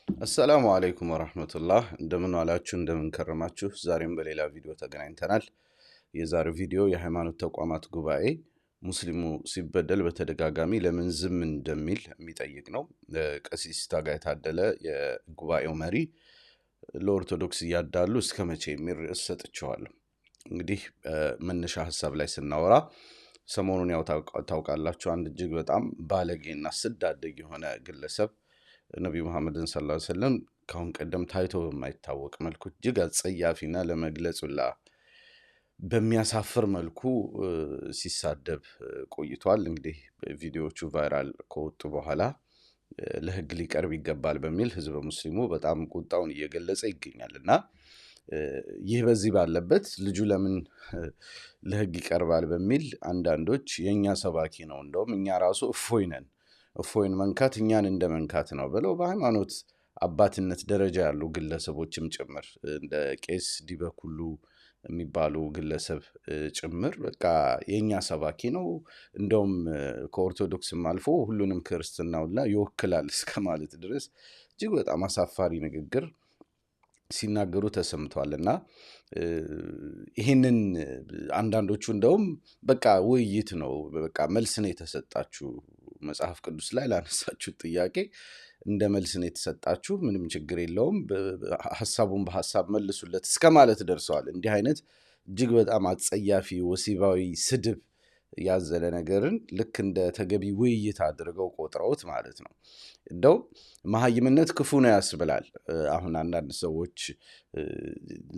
አሰላሙ አለይኩም ወራህመቱላህ እንደምን ዋላችሁ እንደምን ከረማችሁ ዛሬም በሌላ ቪዲዮ ተገናኝተናል። የዛሬው ቪዲዮ የሃይማኖት ተቋማት ጉባኤ ሙስሊሙ ሲበደል በተደጋጋሚ ለምን ዝም እንደሚል የሚጠይቅ ነው። ቀሲስ ታጋይ ታደለ የጉባኤው መሪ ለኦርቶዶክስ እያዳሉ እስከ መቼ የሚል ርዕስ ሰጥቼዋለሁ። እንግዲህ መነሻ ሀሳብ ላይ ስናወራ ሰሞኑን ያው ታውቃላችሁ አንድ እጅግ በጣም ባለጌና ስዳደግ የሆነ ግለሰብ ነቢዩ መሐመድን ሰለላሁ ዐለይሂ ወሰለም ካሁን ቀደም ታይቶ በማይታወቅ መልኩ እጅግ አጸያፊና ለመግለጽ ሁላ በሚያሳፍር መልኩ ሲሳደብ ቆይቷል። እንግዲህ ቪዲዮዎቹ ቫይራል ከወጡ በኋላ ለሕግ ሊቀርብ ይገባል በሚል ህዝበ ሙስሊሙ በጣም ቁጣውን እየገለጸ ይገኛል እና ይህ በዚህ ባለበት ልጁ ለምን ለሕግ ይቀርባል በሚል አንዳንዶች የኛ ሰባኪ ነው እንደውም እኛ ራሱ እፎይን መንካት እኛን እንደ መንካት ነው ብለው በሃይማኖት አባትነት ደረጃ ያሉ ግለሰቦችም ጭምር እንደ ቄስ ዲበኩሉ የሚባሉ ግለሰብ ጭምር በቃ የኛ ሰባኪ ነው እንደውም ከኦርቶዶክስም አልፎ ሁሉንም ክርስትናውላ ይወክላል እስከ ማለት ድረስ እጅግ በጣም አሳፋሪ ንግግር ሲናገሩ ተሰምቷልና ይሄንን አንዳንዶቹ እንደውም በቃ ውይይት ነው በቃ መልስ ነው የተሰጣችሁ መጽሐፍ ቅዱስ ላይ ላነሳችሁ ጥያቄ እንደ መልስ ነው የተሰጣችሁ ምንም ችግር የለውም ሐሳቡን በሐሳብ መልሱለት እስከ ማለት ደርሰዋል። እንዲህ አይነት እጅግ በጣም አጸያፊ ወሲባዊ ስድብ ያዘለ ነገርን ልክ እንደ ተገቢ ውይይት አድርገው ቆጥረውት ማለት ነው። እንደው መሐይምነት ክፉ ነው ያስብላል። አሁን አንዳንድ ሰዎች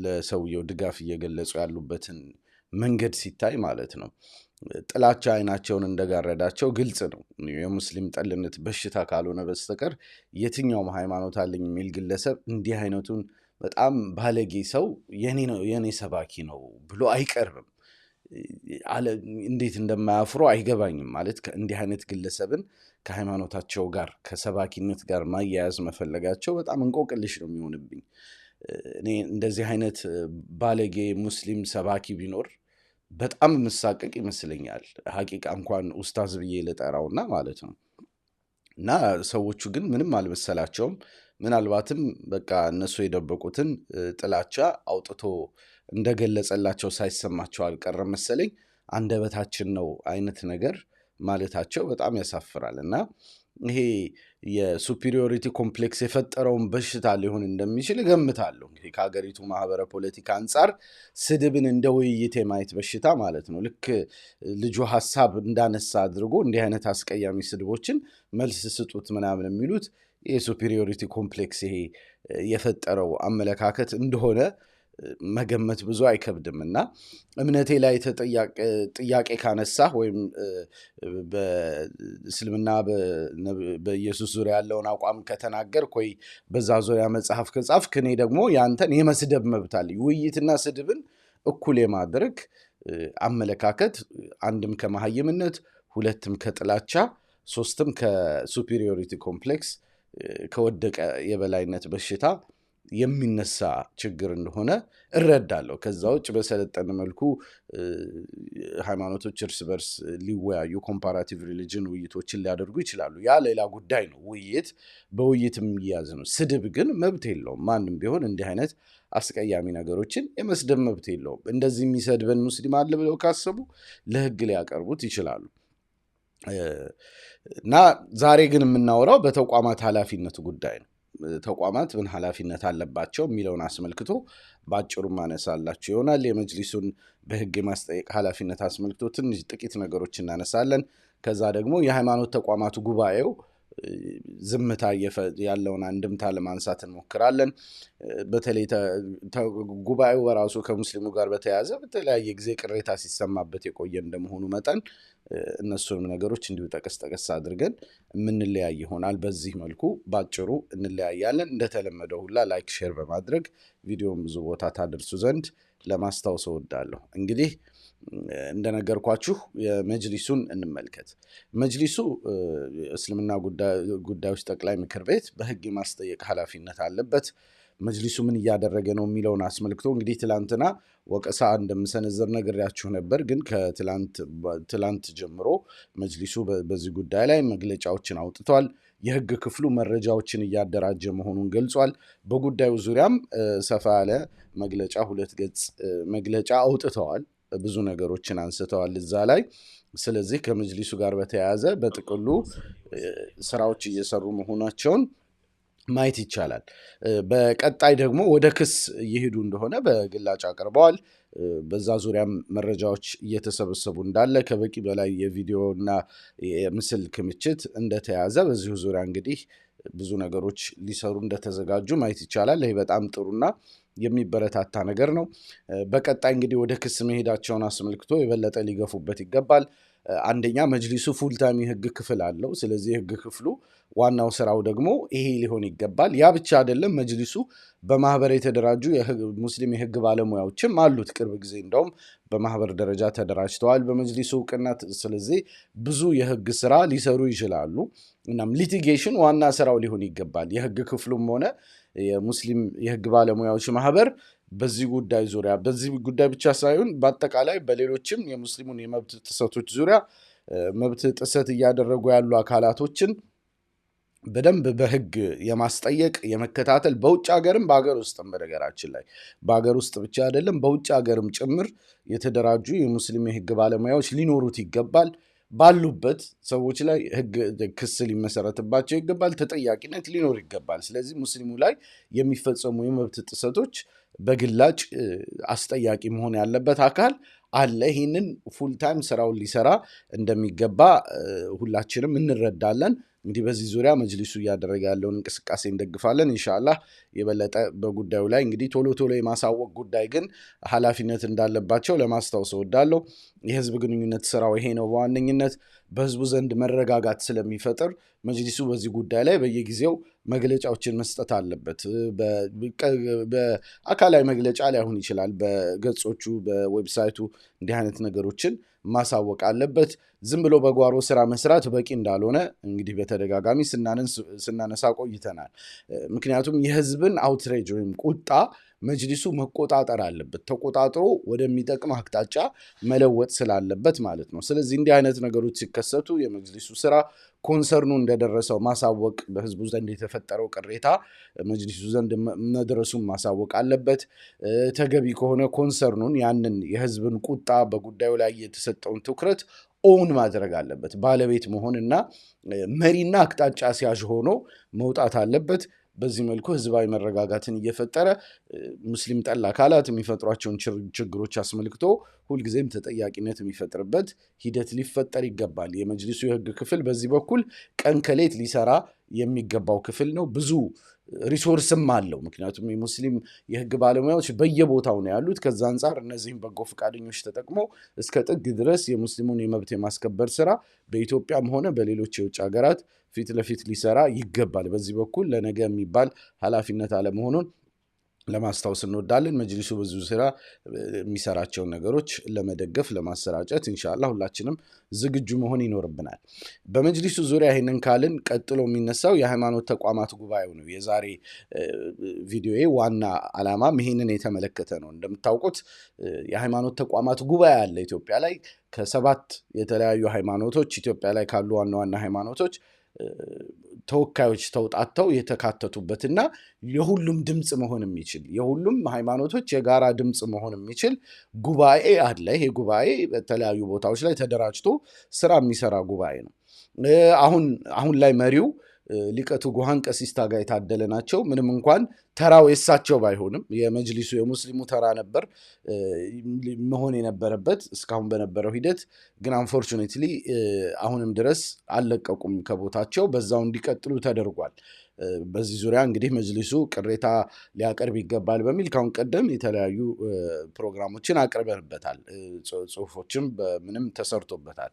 ለሰውየው ድጋፍ እየገለጹ ያሉበትን መንገድ ሲታይ ማለት ነው ጥላቻ አይናቸውን እንደጋረዳቸው ግልጽ ነው። የሙስሊም ጠልነት በሽታ ካልሆነ በስተቀር የትኛውም ሃይማኖት አለኝ የሚል ግለሰብ እንዲህ አይነቱን በጣም ባለጌ ሰው የኔ ሰባኪ ነው ብሎ አይቀርብም። እንዴት እንደማያፍሩ አይገባኝም። ማለት እንዲህ አይነት ግለሰብን ከሃይማኖታቸው ጋር ከሰባኪነት ጋር ማያያዝ መፈለጋቸው በጣም እንቆቅልሽ ነው የሚሆንብኝ። እኔ እንደዚህ አይነት ባለጌ ሙስሊም ሰባኪ ቢኖር በጣም ምሳቀቅ ይመስለኛል። ሐቂቃ እንኳን ኡስታዝ ብዬ ልጠራውና ማለት ነው። እና ሰዎቹ ግን ምንም አልመሰላቸውም። ምናልባትም በቃ እነሱ የደበቁትን ጥላቻ አውጥቶ እንደገለጸላቸው ሳይሰማቸው አልቀረም መሰለኝ። አንደበታችን ነው አይነት ነገር ማለታቸው በጣም ያሳፍራል። እና ይሄ የሱፒሪዮሪቲ ኮምፕሌክስ የፈጠረውን በሽታ ሊሆን እንደሚችል እገምታለሁ። እንግዲህ ከሀገሪቱ ማህበረ ፖለቲካ አንጻር ስድብን እንደ ውይይት የማየት በሽታ ማለት ነው። ልክ ልጁ ሐሳብ እንዳነሳ አድርጎ እንዲህ አይነት አስቀያሚ ስድቦችን መልስ ስጡት ምናምን የሚሉት የሱፒሪዮሪቲ ኮምፕሌክስ ይሄ የፈጠረው አመለካከት እንደሆነ መገመት ብዙ አይከብድም። እና እምነቴ ላይ ጥያቄ ካነሳህ ወይም በእስልምና በኢየሱስ ዙሪያ ያለውን አቋም ከተናገርክ ወይ በዛ ዙሪያ መጽሐፍ ከጻፍክ እኔ ደግሞ ያንተን የመስደብ መብት አለኝ። ውይይትና ስድብን እኩል የማድረግ አመለካከት አንድም ከመሐይምነት ሁለትም ከጥላቻ ሶስትም ከሱፒሪዮሪቲ ኮምፕሌክስ ከወደቀ የበላይነት በሽታ የሚነሳ ችግር እንደሆነ እረዳለሁ። ከዛ ውጭ በሰለጠነ መልኩ ሃይማኖቶች እርስ በርስ ሊወያዩ ኮምፓራቲቭ ሪሊጅን ውይይቶችን ሊያደርጉ ይችላሉ። ያ ሌላ ጉዳይ ነው። ውይይት በውይይትም የሚያዝ ነው። ስድብ ግን መብት የለውም። ማንም ቢሆን እንዲህ አይነት አስቀያሚ ነገሮችን የመስደብ መብት የለውም። እንደዚህ የሚሰድበን ሙስሊም አለ ብለው ካሰቡ ለሕግ ሊያቀርቡት ይችላሉ። እና ዛሬ ግን የምናወራው በተቋማት ኃላፊነት ጉዳይ ነው። ተቋማት ምን ኃላፊነት አለባቸው የሚለውን አስመልክቶ በአጭሩ ማነሳላችሁ ይሆናል። የመጅሊሱን በሕግ የማስጠየቅ ኃላፊነት አስመልክቶ ትንሽ ጥቂት ነገሮች እናነሳለን። ከዛ ደግሞ የሃይማኖት ተቋማቱ ጉባኤው ዝምታ ያለውን አንድምታ ለማንሳት እንሞክራለን። በተለይ ጉባኤው በራሱ ከሙስሊሙ ጋር በተያያዘ በተለያየ ጊዜ ቅሬታ ሲሰማበት የቆየ እንደመሆኑ መጠን እነሱንም ነገሮች እንዲሁ ጠቀስ አድርገን የምንለያይ ይሆናል። በዚህ መልኩ ባጭሩ እንለያያለን። እንደተለመደው ሁላ ላይክ፣ ሼር በማድረግ ቪዲዮውን ብዙ ቦታ ታደርሱ ዘንድ ለማስታወስ እወዳለሁ። እንግዲህ እንደነገርኳችሁ የመጅሊሱን እንመልከት። መጅሊሱ እስልምና ጉዳዮች ጠቅላይ ምክር ቤት በሕግ የማስጠየቅ ኃላፊነት አለበት። መጅሊሱ ምን እያደረገ ነው የሚለውን አስመልክቶ እንግዲህ ትላንትና ወቀሳ እንደምሰነዘር ነግሬያችሁ ነበር። ግን ከትላንት ጀምሮ መጅሊሱ በዚህ ጉዳይ ላይ መግለጫዎችን አውጥቷል። የህግ ክፍሉ መረጃዎችን እያደራጀ መሆኑን ገልጿል። በጉዳዩ ዙሪያም ሰፋ ያለ መግለጫ 2 ገጽ መግለጫ አውጥተዋል። ብዙ ነገሮችን አንስተዋል እዛ ላይ። ስለዚህ ከመጅሊሱ ጋር በተያያዘ በጥቅሉ ስራዎች እየሰሩ መሆናቸውን ማየት ይቻላል። በቀጣይ ደግሞ ወደ ክስ እየሄዱ እንደሆነ በግላጭ አቅርበዋል። በዛ ዙሪያም መረጃዎች እየተሰበሰቡ እንዳለ ከበቂ በላይ የቪዲዮ እና የምስል ክምችት እንደተያዘ በዚሁ ዙሪያ እንግዲህ ብዙ ነገሮች ሊሰሩ እንደተዘጋጁ ማየት ይቻላል። ይህ በጣም ጥሩና የሚበረታታ ነገር ነው። በቀጣይ እንግዲህ ወደ ክስ መሄዳቸውን አስመልክቶ የበለጠ ሊገፉበት ይገባል። አንደኛ መጅሊሱ ፉልታይም የህግ ክፍል አለው። ስለዚህ የህግ ክፍሉ ዋናው ስራው ደግሞ ይሄ ሊሆን ይገባል። ያ ብቻ አይደለም፣ መጅሊሱ በማህበር የተደራጁ ሙስሊም የህግ ባለሙያዎችም አሉት። ቅርብ ጊዜ እንደውም በማህበር ደረጃ ተደራጅተዋል በመጅሊሱ እውቅና። ስለዚህ ብዙ የህግ ስራ ሊሰሩ ይችላሉ። እናም ሊቲጌሽን ዋና ስራው ሊሆን ይገባል። የህግ ክፍሉም ሆነ የሙስሊም የህግ ባለሙያዎች ማህበር በዚህ ጉዳይ ዙሪያ በዚህ ጉዳይ ብቻ ሳይሆን በአጠቃላይ በሌሎችም የሙስሊሙን የመብት ጥሰቶች ዙሪያ መብት ጥሰት እያደረጉ ያሉ አካላቶችን በደንብ በህግ የማስጠየቅ የመከታተል በውጭ ሀገርም በሀገር ውስጥም በነገራችን ላይ በሀገር ውስጥ ብቻ አይደለም በውጭ ሀገርም ጭምር የተደራጁ የሙስሊም የህግ ባለሙያዎች ሊኖሩት ይገባል። ባሉበት ሰዎች ላይ ህግ ክስ ሊመሰረትባቸው ይገባል። ተጠያቂነት ሊኖር ይገባል። ስለዚህ ሙስሊሙ ላይ የሚፈጸሙ የመብት ጥሰቶች በግላጭ አስጠያቂ መሆን ያለበት አካል አለ። ይህንን ፉልታይም ስራውን ሊሰራ እንደሚገባ ሁላችንም እንረዳለን። እንግዲህ በዚህ ዙሪያ መጅሊሱ እያደረገ ያለውን እንቅስቃሴ እንደግፋለን። ኢንሻአላህ የበለጠ በጉዳዩ ላይ እንግዲህ ቶሎ ቶሎ የማሳወቅ ጉዳይ ግን ኃላፊነት እንዳለባቸው ለማስታወስ እወዳለሁ። የህዝብ ግንኙነት ስራው ይሄ ነው። በዋነኝነት በህዝቡ ዘንድ መረጋጋት ስለሚፈጥር መጅሊሱ በዚህ ጉዳይ ላይ በየጊዜው መግለጫዎችን መስጠት አለበት። በአካላዊ መግለጫ ላይሆን ይችላል፣ በገጾቹ በዌብሳይቱ እንዲህ አይነት ነገሮችን ማሳወቅ አለበት። ዝም ብሎ በጓሮ ስራ መስራት በቂ እንዳልሆነ እንግዲህ በተደጋጋሚ ስናነሳ ቆይተናል። ምክንያቱም የህዝብን አውትሬጅ ወይም ቁጣ መጅሊሱ መቆጣጠር አለበት፣ ተቆጣጥሮ ወደሚጠቅም አቅጣጫ መለወጥ ስላለበት ማለት ነው። ስለዚህ እንዲህ አይነት ነገሮች ሲከሰቱ የመጅሊሱ ስራ ኮንሰርኑ እንደደረሰው ማሳወቅ፣ በህዝቡ ዘንድ የተፈጠረው ቅሬታ መጅሊሱ ዘንድ መድረሱን ማሳወቅ አለበት። ተገቢ ከሆነ ኮንሰርኑን ያንን የህዝብን ቁጣ በጉዳዩ ላይ የተሰጠውን ትኩረት ኦውን ማድረግ አለበት። ባለቤት መሆንና መሪና አቅጣጫ ሲያዥ ሆኖ መውጣት አለበት። በዚህ መልኩ ህዝባዊ መረጋጋትን እየፈጠረ ሙስሊም ጠል አካላት የሚፈጥሯቸውን ችግሮች አስመልክቶ ሁልጊዜም ተጠያቂነት የሚፈጥርበት ሂደት ሊፈጠር ይገባል። የመጅሊሱ የህግ ክፍል በዚህ በኩል ቀን ከሌት ሊሰራ የሚገባው ክፍል ነው። ብዙ ሪሶርስም አለው። ምክንያቱም የሙስሊም የህግ ባለሙያዎች በየቦታው ነው ያሉት። ከዛ አንጻር እነዚህም በጎ ፈቃደኞች ተጠቅሞ እስከ ጥግ ድረስ የሙስሊሙን የመብት የማስከበር ስራ በኢትዮጵያም ሆነ በሌሎች የውጭ ሀገራት ፊት ለፊት ሊሰራ ይገባል። በዚህ በኩል ለነገ የሚባል ኃላፊነት አለመሆኑን ለማስታወስ እንወዳለን። መጅሊሱ ብዙ ስራ የሚሰራቸውን ነገሮች ለመደገፍ ለማሰራጨት ኢንሻአላህ ሁላችንም ዝግጁ መሆን ይኖርብናል። በመጅሊሱ ዙሪያ ይሄንን ካልን ቀጥሎ የሚነሳው የሃይማኖት ተቋማት ጉባኤው ነው። የዛሬ ቪዲዮዬ ዋና ዓላማም ይሄንን የተመለከተ ነው። እንደምታውቁት የሃይማኖት ተቋማት ጉባኤ አለ ኢትዮጵያ ላይ። ከ7 የተለያዩ ሃይማኖቶች ኢትዮጵያ ላይ ካሉ ዋና ዋና ሃይማኖቶች ተወካዮች ተውጣተው የተካተቱበትና የሁሉም ድምጽ መሆን የሚችል የሁሉም ሃይማኖቶች የጋራ ድምጽ መሆን የሚችል ጉባኤ አለ። ይሄ ጉባኤ በተለያዩ ቦታዎች ላይ ተደራጅቶ ስራ የሚሰራ ጉባኤ ነው። አሁን ላይ መሪው ሊቀ ትጉሃን ቀሲስ ታጋይ ታደለ ናቸው። ምንም እንኳን ተራው የሳቸው ባይሆንም የመጅሊሱ የሙስሊሙ ተራ ነበር መሆን የነበረበት እስካሁን በነበረው ሂደት። ግን አንፎርቹኔትሊ አሁንም ድረስ አልለቀቁም ከቦታቸው፣ በዛው እንዲቀጥሉ ተደርጓል። በዚህ ዙሪያ እንግዲህ መጅሊሱ ቅሬታ ሊያቀርብ ይገባል በሚል ካሁን ቀደም የተለያዩ ፕሮግራሞችን አቅርበንበታል። ጽሁፎችም በምንም ተሰርቶበታል።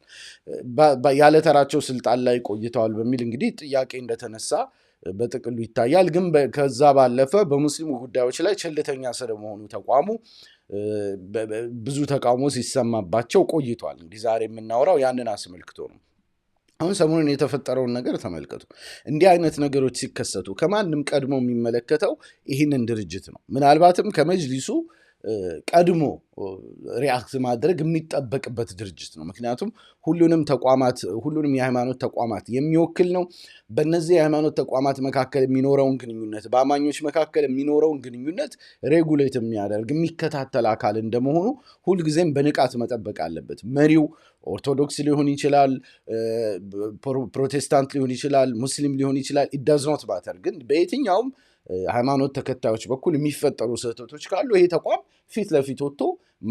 ያለ ተራቸው ስልጣን ላይ ቆይተዋል በሚል እንግዲህ ጥያቄ እንደተነሳ በጥቅሉ ይታያል። ግን ከዛ ባለፈ በሙስሊሙ ጉዳዮች ላይ ቸልተኛ ስለመሆኑ ተቋሙ ብዙ ተቃውሞ ሲሰማባቸው ቆይቷል። እንግዲህ ዛሬ የምናወራው ያንን አስመልክቶ ነው። አሁን ሰሞኑን የተፈጠረውን ነገር ተመልከቱ። እንዲህ አይነት ነገሮች ሲከሰቱ ከማንም ቀድሞ የሚመለከተው ይህንን ድርጅት ነው። ምናልባትም ከመጅሊሱ ቀድሞ ሪአክት ማድረግ የሚጠበቅበት ድርጅት ነው። ምክንያቱም ሁሉንም የሃይማኖት ተቋማት የሚወክል ነው። በእነዚህ የሃይማኖት ተቋማት መካከል የሚኖረውን ግንኙነት በአማኞች መካከል የሚኖረውን ግንኙነት ሬጉሌት የሚያደርግ የሚከታተል አካል እንደመሆኑ ሁልጊዜም በንቃት መጠበቅ አለበት። መሪው ኦርቶዶክስ ሊሆን ይችላል፣ ፕሮቴስታንት ሊሆን ይችላል፣ ሙስሊም ሊሆን ይችላል። ኢት ዳዝ ኖት ማተር። ግን በየትኛውም ሃይማኖት ተከታዮች በኩል የሚፈጠሩ ስህተቶች ካሉ ይሄ ተቋም ፊት ለፊት ወጥቶ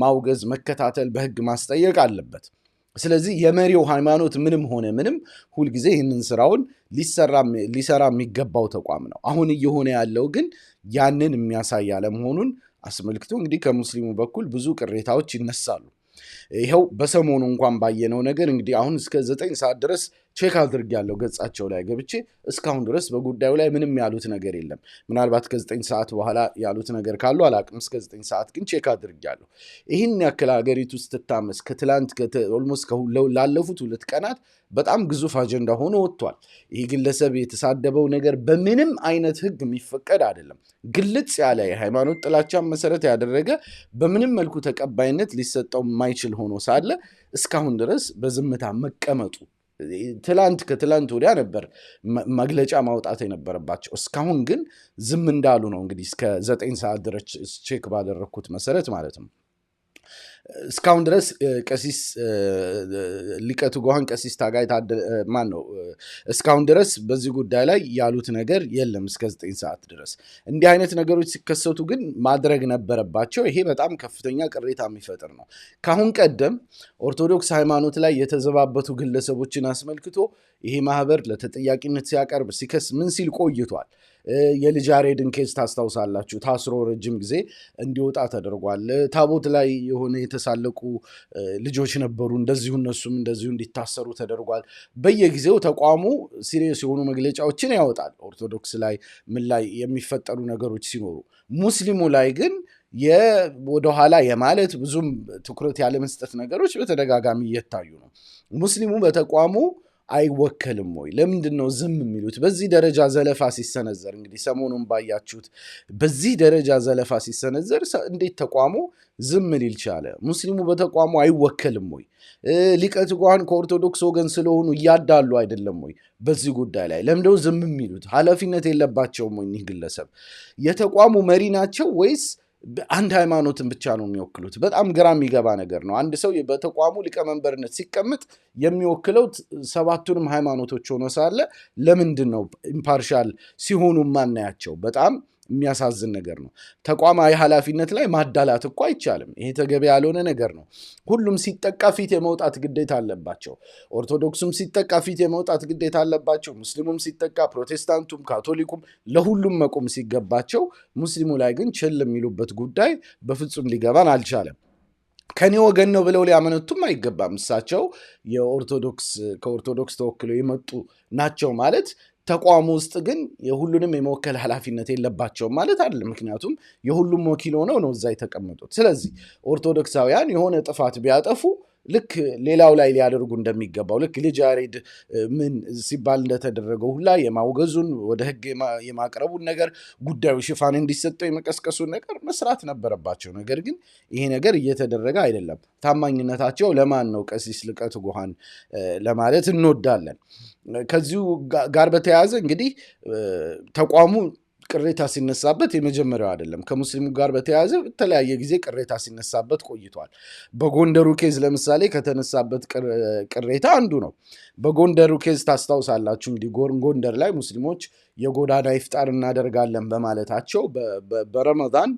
ማውገዝ፣ መከታተል፣ በህግ ማስጠየቅ አለበት። ስለዚህ የመሪው ሃይማኖት ምንም ሆነ ምንም ሁልጊዜ ይህንን ስራውን ሊሰራ የሚገባው ተቋም ነው። አሁን እየሆነ ያለው ግን ያንን የሚያሳይ አለመሆኑን አስመልክቶ እንግዲህ ከሙስሊሙ በኩል ብዙ ቅሬታዎች ይነሳሉ። ይኸው በሰሞኑ እንኳን ባየነው ነገር እንግዲህ አሁን እስከ 9 ሰዓት ድረስ ቼክ አድርጌያለሁ፣ ገጻቸው ላይ ገብቼ እስካሁን ድረስ በጉዳዩ ላይ ምንም ያሉት ነገር የለም። ምናልባት ከ9 ሰዓት በኋላ ያሉት ነገር ካሉ አላቅም። እስከ 9 ሰዓት ግን ቼክ አድርጌያለሁ። ይህን ያክል ሀገሪቱ ስትታመስ ከትላንት ኦልሞስት ላለፉት 2 ቀናት በጣም ግዙፍ አጀንዳ ሆኖ ወጥቷል። ይህ ግለሰብ የተሳደበው ነገር በምንም አይነት ህግ የሚፈቀድ አይደለም። ግልጽ ያለ የሃይማኖት ጥላቻን መሰረት ያደረገ በምንም መልኩ ተቀባይነት ሊሰጠው የማይችል ሆኖ ሳለ እስካሁን ድረስ በዝምታ መቀመጡ ከትላንት ወዲያ ነበር መግለጫ ማውጣት የነበረባቸው። እስካሁን ግን ዝም እንዳሉ ነው። እንግዲህ እስከ 9 ሰዓት ድረስ ቼክ ባደረግኩት መሰረት ማለት ነው። እስካሁን ድረስ ቀሲስ ሊቀ ትጉሃን ቀሲስ ታጋይ ማን ነው እስካሁን ድረስ በዚህ ጉዳይ ላይ ያሉት ነገር የለም። እስከ 9 ሰዓት ድረስ እንዲህ አይነት ነገሮች ሲከሰቱ ግን ማድረግ ነበረባቸው። ይሄ በጣም ከፍተኛ ቅሬታ የሚፈጥር ነው። ካሁን ቀደም ኦርቶዶክስ ሃይማኖት ላይ የተዘባበቱ ግለሰቦችን አስመልክቶ ይሄ ማህበር ለተጠያቂነት ሲያቀርብ ሲከስ ምን ሲል ቆይቷል። የልጅ ያሬድን ኬዝ ታስታውሳላችሁ። ታስሮ ረጅም ጊዜ እንዲወጣ ተደርጓል። ታቦት ላይ የሆነ የተሳለቁ ልጆች ነበሩ፣ እነሱም እንደዚሁ እንዲታሰሩ ተደርጓል። በየጊዜው ተቋሙ ሲሪየስ የሆኑ መግለጫዎችን ያወጣል። ኦርቶዶክስ ላይ ምን ላይ የሚፈጠሩ ነገሮች ሲኖሩ፣ ሙስሊሙ ላይ ግን ወደኋላ የማለት ብዙም ትኩረት ያለመስጠት ነገሮች በተደጋጋሚ እየታዩ ነው። ሙስሊሙ በተቋሙ አይወከልም ወይ? ለምንድን ነው ዝም የሚሉት? በዚህ ደረጃ ዘለፋ ሲሰነዘር እንግዲህ ሰሞኑን ባያችሁት በዚህ ደረጃ ዘለፋ ሲሰነዘር እንዴት ተቋሙ ዝም ሊል ቻለ? ሙስሊሙ በተቋሙ አይወከልም ወይ? ሊቀ ትጉሃን ከኦርቶዶክስ ወገን ስለሆኑ እያዳሉ አይደለም ወይ? በዚህ ጉዳይ ላይ ለምንድነው ዝም የሚሉት? ኃላፊነት የለባቸውም ወይ? እኒህ ግለሰብ የተቋሙ መሪ ናቸው ወይስ አንድ ሃይማኖትን ብቻ ነው የሚወክሉት? በጣም ግራ የሚገባ ነገር ነው። አንድ ሰው በተቋሙ ሊቀመንበርነት ሲቀመጥ የሚወክለው 7ቱንም ሃይማኖቶች ሆኖ ሳለ ለምንድን ነው ኢምፓርሻል ሲሆኑ ማናያቸው? በጣም የሚያሳዝን ነገር ነው። ተቋማዊ ኃላፊነት ላይ ማዳላት እኮ አይቻልም። ይሄ ተገቢ ያልሆነ ነገር ነው። ሁሉም ሲጠቃ ፊት የመውጣት ግዴታ አለባቸው። ኦርቶዶክሱም ሲጠቃ ፊት የመውጣት ግዴታ አለባቸው። ሙስሊሙም ሲጠቃ፣ ፕሮቴስታንቱም፣ ካቶሊኩም ለሁሉም መቆም ሲገባቸው፣ ሙስሊሙ ላይ ግን ችል የሚሉበት ጉዳይ በፍጹም ሊገባን አልቻለም። ከኔ ወገን ነው ብለው ሊያመነቱም አይገባም። እሳቸው ከኦርቶዶክስ ተወክለው የመጡ ናቸው ማለት ተቋሙ ውስጥ ግን የሁሉንም የመወከል ኃላፊነት የለባቸውም ማለት አይደለም። ምክንያቱም የሁሉም ወኪል ሆነው ነው እዛ የተቀመጡት። ስለዚህ ኦርቶዶክሳውያን የሆነ ጥፋት ቢያጠፉ ልክ ሌላው ላይ ሊያደርጉ እንደሚገባው ልክ ልጅ ያሬድ ምን ሲባል እንደተደረገው ሁላ የማውገዙን ወደ ህግ የማቅረቡን ነገር ጉዳዩ ሽፋን እንዲሰጠው የመቀስቀሱን ነገር መስራት ነበረባቸው። ነገር ግን ይሄ ነገር እየተደረገ አይደለም። ታማኝነታቸው ለማን ነው? ቀሲስ ሊቀ ትጉሃን ለማለት እንወዳለን። ከዚሁ ጋር በተያያዘ እንግዲህ ተቋሙ ቅሬታ ሲነሳበት የመጀመሪያው አይደለም። ከሙስሊሙ ጋር በተያያዘ የተለያየ ጊዜ ቅሬታ ሲነሳበት ቆይቷል። በጎንደሩ ኬዝ ለምሳሌ ከተነሳበት ቅሬታ አንዱ ነው። በጎንደሩ ኬዝ ታስታውሳላችሁ እንግዲህ ጎንደር ላይ ሙስሊሞች የጎዳና ኢፍጣር እናደርጋለን በማለታቸው በረመዳን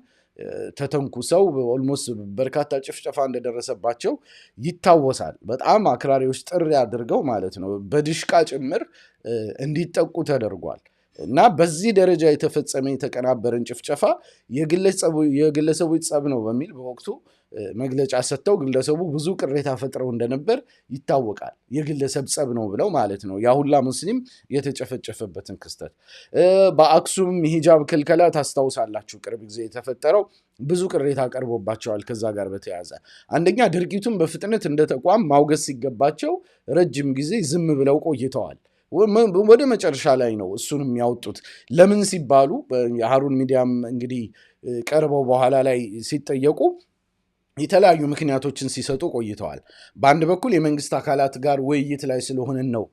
ተተንኩሰው ኦልሞስት በርካታ ጭፍጨፋ እንደደረሰባቸው ይታወሳል። በጣም አክራሪዎች ጥሪ አድርገው ማለት ነው በድሽቃ ጭምር እንዲጠቁ ተደርጓል። እና በዚህ ደረጃ የተፈጸመ የተቀናበረን ጭፍጨፋ የግለሰቦች ጸብ ነው በሚል በወቅቱ መግለጫ ሰጥተው ግለሰቡ ብዙ ቅሬታ ፈጥረው እንደነበር ይታወቃል። የግለሰብ ጸብ ነው ብለው ማለት ነው። ያ ሁላ ሙስሊም የተጨፈጨፈበትን ክስተት በአክሱም ሂጃብ ክልከላ ታስታውሳላችሁ። ቅርብ ጊዜ የተፈጠረው ብዙ ቅሬታ ቀርቦባቸዋል። ከዛ ጋር በተያያዘ አንደኛ ድርጊቱን በፍጥነት እንደ ተቋም ማውገዝ ሲገባቸው ረጅም ጊዜ ዝም ብለው ቆይተዋል። ወደ መጨረሻ ላይ ነው እሱንም ያወጡት። ለምን ሲባሉ የሃሩን ሚዲያም እንግዲህ ቀርበው በኋላ ላይ ሲጠየቁ የተለያዩ ምክንያቶችን ሲሰጡ ቆይተዋል። በአንድ በኩል የመንግስት አካላት ጋር ውይይት ላይ ስለሆንን ነው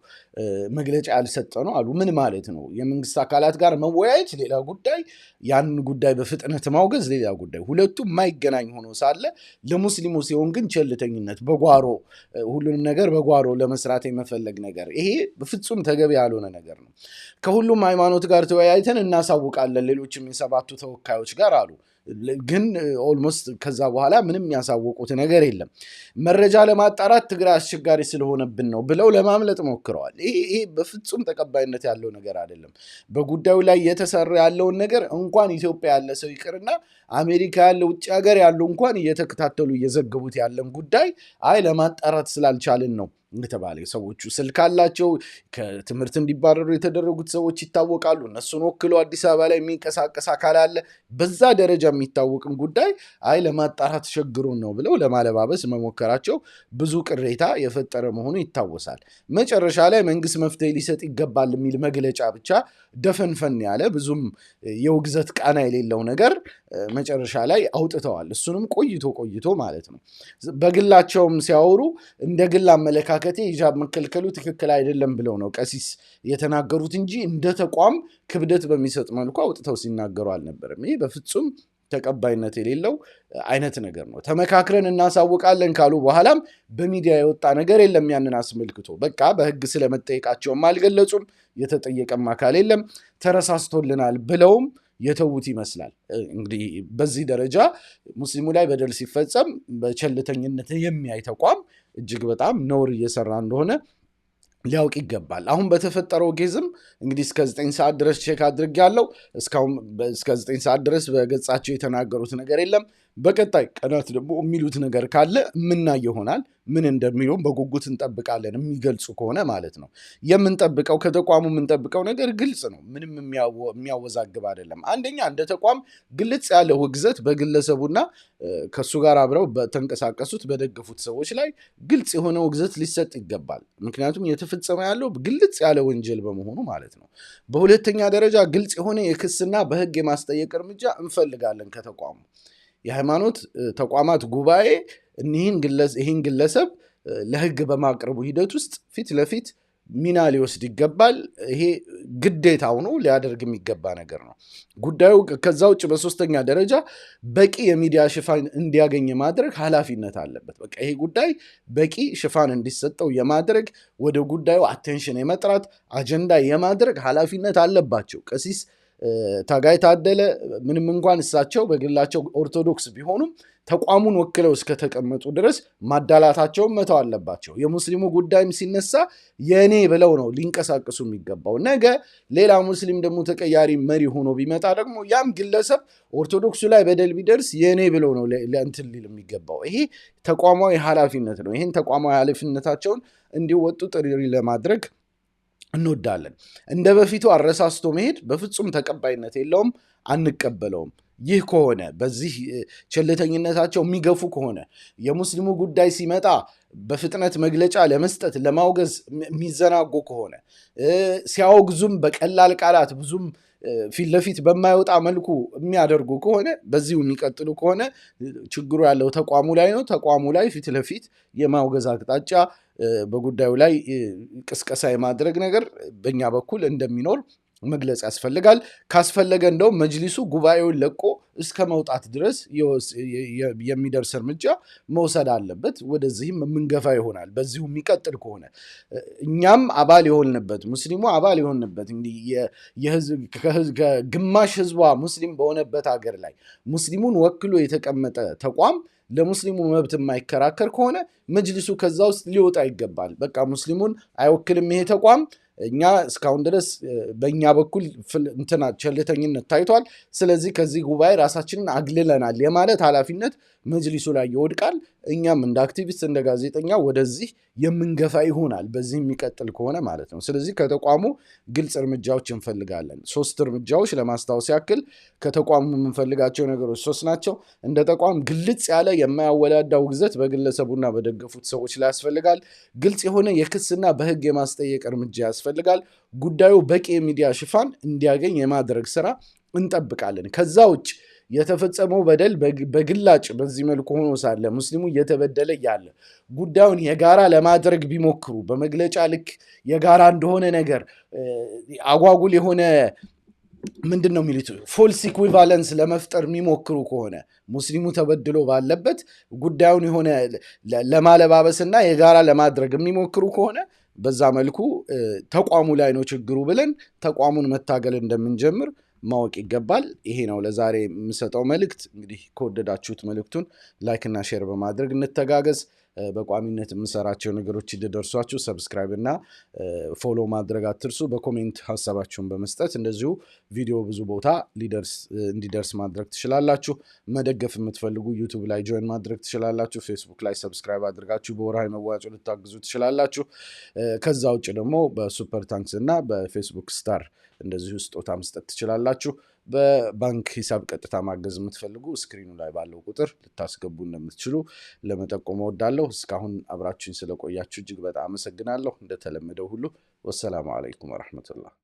መግለጫ ያልሰጠ ነው አሉ። ምን ማለት ነው? የመንግስት አካላት ጋር መወያየት ሌላ ጉዳይ፣ ያንን ጉዳይ በፍጥነት ማውገዝ ሌላ ጉዳይ። ሁለቱም የማይገናኝ ሆኖ ሳለ ለሙስሊሙ ሲሆን ግን ቸልተኝነት፣ በጓሮ ሁሉንም ነገር በጓሮ ለመስራት የመፈለግ ነገር፣ ይሄ በፍጹም ተገቢ ያልሆነ ነገር ነው። ከሁሉም ሃይማኖት ጋር ተወያይተን እናሳውቃለን ሌሎችም የሰባቱ ተወካዮች ጋር አሉ። ግን ኦልሞስት ከዛ በኋላ ምንም ያሳወቁት ነገር የለም። መረጃ ለማጣራት ትግራይ አስቸጋሪ ስለሆነብን ነው ብለው ለማምለጥ ሞክረዋል። ይሄ በፍጹም ተቀባይነት ያለው ነገር አይደለም። በጉዳዩ ላይ የተሰራ ያለውን ነገር እንኳን ኢትዮጵያ ያለ ሰው ይቅርና አሜሪካ ያለ ውጭ ሀገር ያሉ እንኳን እየተከታተሉ እየዘገቡት ያለን ጉዳይ አይ ለማጣራት ስላልቻልን ነው እንደተባለ። ሰዎቹ ስልክ አላቸው። ከትምህርት እንዲባረሩ የተደረጉት ሰዎች ይታወቃሉ። እነሱን ወክሎ አዲስ አበባ ላይ የሚንቀሳቀስ አካል አለ። በዛ ደረጃ የሚታወቅን ጉዳይ አይ ለማጣራት ቸግሩን ነው ብለው ለማለባበስ መሞከራቸው ብዙ ቅሬታ የፈጠረ መሆኑ ይታወሳል። መጨረሻ ላይ መንግስት መፍትሄ ሊሰጥ ይገባል የሚል መግለጫ ብቻ ደፈንፈን ያለ ብዙም የውግዘት ቃና የሌለው ነገር መጨረሻ ላይ አውጥተዋል። እሱንም ቆይቶ ማለት ነው። በግላቸውም ሲያወሩ እንደ ግል አመለካከቴ ሂጃብ መከልከሉ ትክክል አይደለም ብለው ነው ቀሲስ የተናገሩት እንጂ እንደ ተቋም ክብደት በሚሰጥ መልኩ አውጥተው ሲናገሩ አልነበረም። ይሄ በፍጹም ተቀባይነት የሌለው አይነት ነገር ነው። ተመካክረን እናሳውቃለን ካሉ በኋላም በሚዲያ የወጣ ነገር የለም ያንን አስመልክቶ። በቃ በህግ ስለመጠየቃቸውም አልገለጹም። የተጠየቀም አካል የለም። ተረሳስቶልናል ብለውም የተዉት ይመስላል። እንግዲህ በዚህ ደረጃ ሙስሊሙ ላይ በደል ሲፈጸም በቸልተኝነት የሚያይ ተቋም እጅግ በጣም ነውር እየሰራ እንደሆነ ሊያውቅ ይገባል። አሁን በተፈጠረው ኬዝም እንግዲህ እስከ 9 ሰዓት ድረስ ቼክ አድርጌያለሁ። እስካሁን እስከ 9 ሰዓት ድረስ በገጻቸው የተናገሩት ነገር የለም። በቀጣይ ቀናት ደግሞ የሚሉት ነገር ካለ ምናይ ይሆናል። ምን እንደሚሉም በጉጉት እንጠብቃለን። የሚገልጹ ከሆነ ማለት ነው። የምንጠብቀው ከተቋሙ የምንጠብቀው ነገር ግልጽ ነው። ምንም የሚያወዛግብ አይደለም። አንደኛ እንደ ተቋም ግልጽ ያለ ውግዘት በግለሰቡና ከሱ ጋር አብረው በተንቀሳቀሱት በደገፉት ሰዎች ላይ ግልጽ የሆነ ውግዘት ሊሰጥ ይገባል። ምክንያቱም የተፈጸመ ያለው ግልጽ ያለ ወንጀል በመሆኑ ማለት ነው። በሁለተኛ ደረጃ ግልጽ የሆነ የክስና በህግ የማስጠየቅ እርምጃ እንፈልጋለን ከተቋሙ። የሃይማኖት ተቋማት ጉባኤ ይህን ግለሰብ ለህግ በማቅረቡ ሂደት ውስጥ ፊት ለፊት ሚና ሊወስድ ይገባል። ይሄ ግዴታው ነው፣ ሊያደርግ የሚገባ ነገር ነው። ጉዳዩ ከዛ ውጭ በሶስተኛ ደረጃ በቂ የሚዲያ ሽፋን እንዲያገኝ ማድረግ ኃላፊነት አለበት። በቃ ይሄ ጉዳይ በቂ ሽፋን እንዲሰጠው የማድረግ ወደ ጉዳዩ አቴንሽን የመጥራት አጀንዳ የማድረግ ኃላፊነት አለባቸው ቀሲስ ታጋይ ታደለ። ምንም እንኳን እሳቸው በግላቸው ኦርቶዶክስ ቢሆኑም ተቋሙን ወክለው እስከተቀመጡ ድረስ ማዳላታቸውን መተው አለባቸው። የሙስሊሙ ጉዳይም ሲነሳ የእኔ ብለው ነው ሊንቀሳቀሱ የሚገባው። ነገ ሌላ ሙስሊም ደግሞ ተቀያሪ መሪ ሆኖ ቢመጣ ደግሞ ያም ግለሰብ ኦርቶዶክሱ ላይ በደል ቢደርስ የእኔ ብለው ነው ለእንትን ሊል የሚገባው። ይሄ ተቋማዊ ኃላፊነት ነው። ይህን ተቋማዊ ኃላፊነታቸውን እንዲወጡ ጥሪ ለማድረግ እንወዳለን። እንደ በፊቱ አረሳስቶ መሄድ በፍጹም ተቀባይነት የለውም፣ አንቀበለውም። ይህ ከሆነ በዚህ ቸልተኝነታቸው የሚገፉ ከሆነ የሙስሊሙ ጉዳይ ሲመጣ በፍጥነት መግለጫ ለመስጠት ለማውገዝ የሚዘናጉ ከሆነ ሲያወግዙም በቀላል ቃላት ብዙም ፊት ለፊት በማይወጣ መልኩ የሚያደርጉ ከሆነ በዚሁ የሚቀጥሉ ከሆነ ችግሩ ያለው ተቋሙ ላይ ነው። ተቋሙ ላይ ፊት ለፊት የማውገዝ አቅጣጫ በጉዳዩ ላይ ቅስቀሳ የማድረግ ነገር በእኛ በኩል እንደሚኖር መግለጽ ያስፈልጋል። ካስፈለገ እንደውም መጅሊሱ ጉባኤውን ለቆ እስከ መውጣት ድረስ የሚደርስ እርምጃ መውሰድ አለበት። ወደዚህም የምንገፋ ይሆናል። በዚሁ የሚቀጥል ከሆነ እኛም አባል የሆንበት ሙስሊሙ አባል የሆንበት ግማሽ ህዝቧ ሙስሊም በሆነበት ሀገር ላይ ሙስሊሙን ወክሎ የተቀመጠ ተቋም ለሙስሊሙ መብት የማይከራከር ከሆነ መጅሊሱ ከዛ ውስጥ ሊወጣ ይገባል። በቃ ሙስሊሙን አይወክልም ይሄ ተቋም። እኛ እስካሁን ድረስ በእኛ በኩል ቸልተኝነት ታይቷል። ስለዚህ ከዚህ ጉባኤ ራሳችንን አግልለናል የማለት ኃላፊነት መጅሊሱ ላይ ይወድቃል። እኛም እንደ አክቲቪስት እንደ ጋዜጠኛ ወደዚህ የምንገፋ ይሆናል፣ በዚህ የሚቀጥል ከሆነ ማለት ነው። ስለዚህ ከተቋሙ ግልጽ እርምጃዎች እንፈልጋለን። 3 እርምጃዎች ለማስታወስ ያክል ከተቋሙ የምንፈልጋቸው ነገሮች 3 ናቸው። እንደ ተቋም ግልጽ ያለ የማያወላዳ ውግዘት በግለሰቡና በደገፉት ሰዎች ላይ ያስፈልጋል። ግልጽ የሆነ የክስና በህግ የማስጠየቅ እርምጃ ያስፈልጋል። ያስፈልጋል። ጉዳዩ በቂ የሚዲያ ሽፋን እንዲያገኝ የማድረግ ስራ እንጠብቃለን። ከዛ ውጭ የተፈጸመው በደል በግላጭ በዚህ መልኩ ሆኖ ሳለ ሙስሊሙ እየተበደለ ያለ ጉዳዩን የጋራ ለማድረግ ቢሞክሩ በመግለጫ ልክ የጋራ እንደሆነ ነገር አጓጉል የሆነ ምንድነው የሚሉት ፎልስ ኢኩዊቫለንስ ለመፍጠር የሚሞክሩ ከሆነ ሙስሊሙ ተበድሎ ባለበት ጉዳዩን የሆነ ለማለባበስና የጋራ ለማድረግ የሚሞክሩ ከሆነ በዛ መልኩ ተቋሙ ላይ ነው ችግሩ ብለን ተቋሙን መታገል እንደምንጀምር ማወቅ ይገባል። ይሄ ነው ለዛሬ የምሰጠው መልእክት። እንግዲህ ከወደዳችሁት መልእክቱን ላይክ እና ሼር በማድረግ እንተጋገዝ። በቋሚነት የምሰራቸው ነገሮች እንዲደርሷችሁ ሰብስክራይብ እና ፎሎ ማድረግ አትርሱ። በኮሜንት ሀሳባችሁን በመስጠት እንደዚሁ ቪዲዮ ብዙ ቦታ እንዲደርስ ማድረግ ትችላላችሁ። መደገፍ የምትፈልጉ ዩቱብ ላይ ጆይን ማድረግ ትችላላችሁ። ፌስቡክ ላይ ሰብስክራይብ አድርጋችሁ በወርሃዊ መዋጮ ልታግዙ ትችላላችሁ። ከዛ ውጭ ደግሞ በሱፐር ታንክስ እና በፌስቡክ ስታር እንደዚሁ ስጦታ መስጠት ትችላላችሁ። በባንክ ሂሳብ ቀጥታ ማገዝ የምትፈልጉ ስክሪኑ ላይ ባለው ቁጥር ልታስገቡ እንደምትችሉ ለመጠቆም እወዳለሁ። እስካሁን አብራችሁኝ ስለቆያችሁ እጅግ በጣም አመሰግናለሁ። እንደተለመደው ሁሉ ወሰላሙ አለይኩም ወራህመቱላህ።